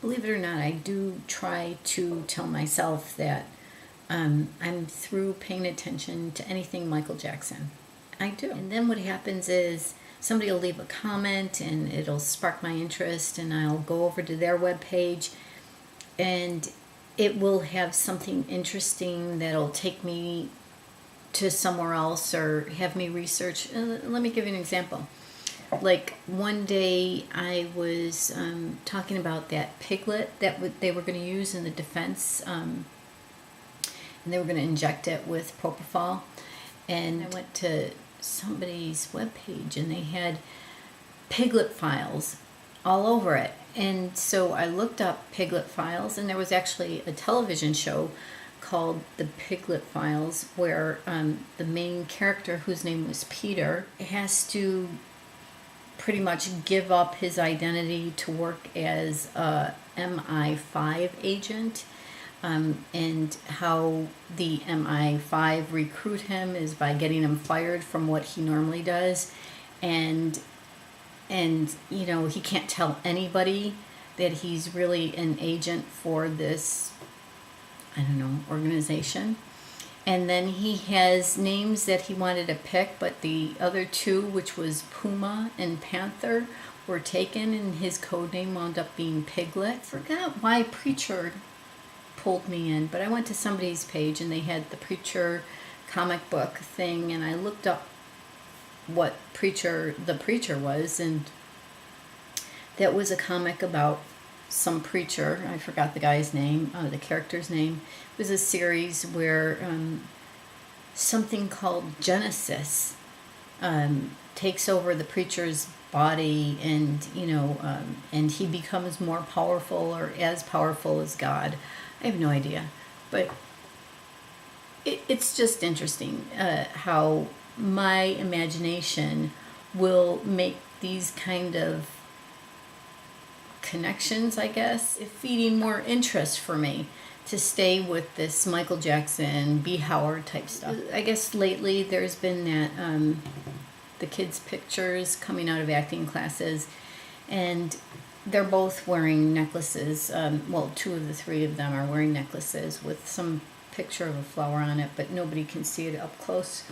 believe it or not, I do try to tell myself that I'm through paying attention to anything Michael Jackson. I do. And then what happens is somebody will leave a comment and it'll spark my interest, and I'll go over to their webpage and it will have something interesting that'll take me to somewhere else or have me research. Let me give you an example. Like one day I was talking about that Piglet that they were going to use in the defense, and they were going to inject it with propofol. And I went to somebody's webpage and they had Piglet files all over it. And so I looked up Piglet files, and there was actually a television show called The Piglet Files where the main character, whose name was Peter, has to pretty much give up his identity to work as a MI5 agent, and how the MI5 recruit him is by getting him fired from what he normally does, and you know, he can't tell anybody that he's really an agent for this, I don't know, organization. And then he has names that he wanted to pick, but the other two, which was Puma and Panther, were taken, and his code name wound up being Piglet. Forgot why Preacher pulled me in, but I went to somebody's page and they had the Preacher comic book thing, and I looked up what the preacher was, and that was a comic about some preacher. I forgot the guy's name, the character's name. It was a series where something called Genesis takes over the preacher's body, and and he becomes more powerful or as powerful as God. I have no idea, but it's just interesting how my imagination will make these kind of connections, I guess, feeding more interest for me to stay with this Michael Jackson, B. Howard type stuff. I guess lately there's been that the kids' pictures coming out of acting classes, and they're both wearing necklaces. Well, two of the three of them are wearing necklaces with some picture of a flower on it, but nobody can see it up close.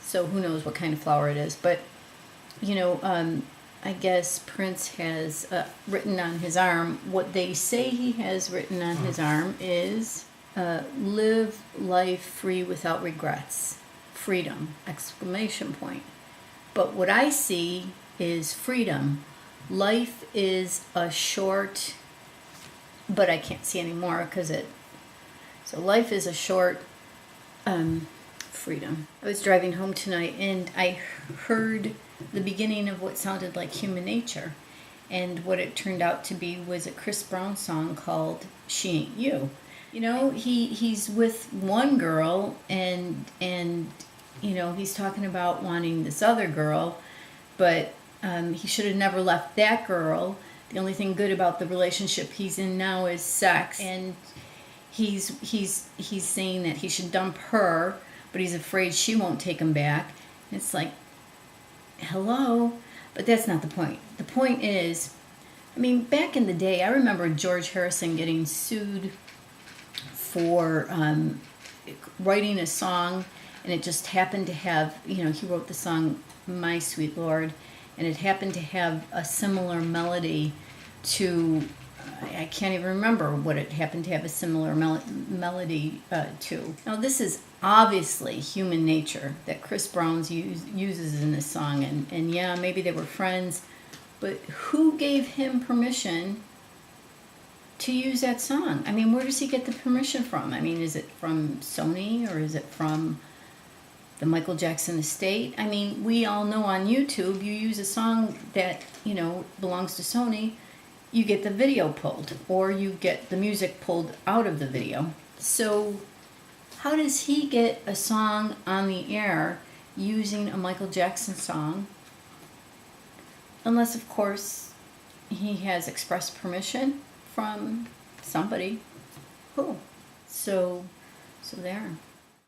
So who knows what kind of flower it is. But, I guess Prince has written on his arm, what they say he has written on his arm is, live life free without regrets. Freedom, exclamation point. But what I see is freedom. Life is a short, but I can't see anymore so life is a short freedom. I was driving home tonight and I heard the beginning of what sounded like Human Nature, and what it turned out to be was a Chris Brown song called She Ain't You. He's with one girl, and he's talking about wanting this other girl, but he should have never left that girl. The only thing good about the relationship he's in now is sex, and he's saying that he should dump her, but he's afraid she won't take him back. It's like, hello? But that's not the point. The point is, back in the day, I remember George Harrison getting sued for writing a song, and it just happened to have, he wrote the song My Sweet Lord, and it happened to have a similar melody to, I can't even remember what it happened to have a similar melody to. Now, this is obviously Human Nature that Chris Brown uses in this song, and yeah, maybe they were friends, but who gave him permission to use that song? Where does he get the permission from? Is it from Sony, or is it from the Michael Jackson estate? We all know on YouTube, you use a song that, belongs to Sony, you get the video pulled, or you get the music pulled out of the video. So how does he get a song on the air using a Michael Jackson song? Unless, of course, he has express permission from somebody. Who? So there.